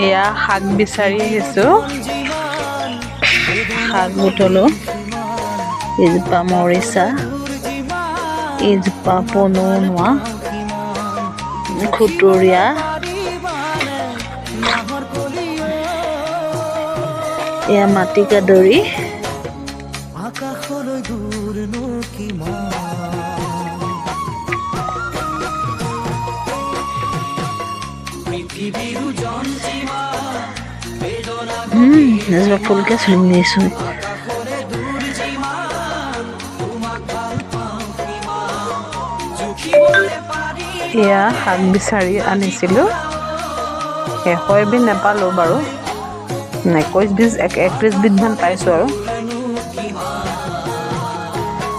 এয়া শাক বিচাৰি আহিছোঁ। শাক বুটলোঁ। এজোপা মৰিচা, এজোপা পনৌনোৱা, খুতৰীয়া, এয়া মাটিকাদুৰি, এজোপা ফুলকে চুলি নিছোঁ। এয়া শাক বিচাৰি আনিছিলোঁ। শেষ এবিধ নাপালোঁ বাৰু, 21-21 বিধমান পাইছোঁ আৰু।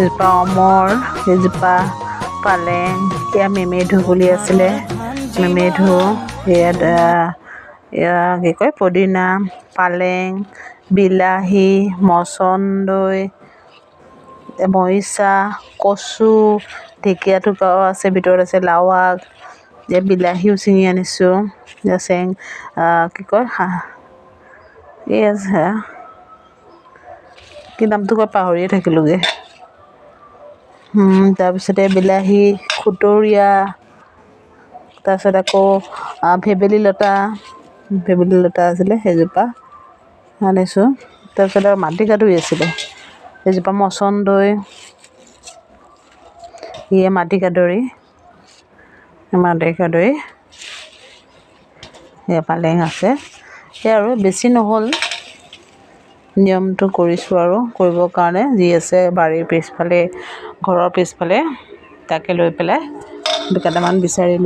এজোপা অমৰ, এজোপা পালেং, এয়া মেমেধু বুলি আছিলে, মেমেধু, এয়া কি কয় পদিনা, পালেং, বিলাহী, মচন্দৈ, মৰিচা, কচু, ঢেকীয়া থোকাও আছে, ভিতৰত আছে লাও আগ, বিলাহীও ছিঙি আনিছোঁ। কি কয় কি নামটো কয় পাহৰিয়ে থাকিলোঁগৈ। তাৰপিছতে বিলাহী, খুতৰীয়া, তাৰপিছত আকৌ ভেবেলী লতা আছিলে, সেইজোপা আনিছোঁ। তাৰপিছত আৰু মাটিকাদুৰি আছিলে, এজোপা মচন্দৈ, ইয়ে মাটিকাদুৰি, এয়া পালেং আছে। সেয়া আৰু বেছি নহ'ল, নিয়মটো কৰিছোঁ আৰু কৰিবৰ কাৰণে যি আছে বাৰীৰ পিছফালে, ঘৰৰ পিছফালে, তাকে লৈ পেলাই কেইটামান বিচাৰিলোঁ।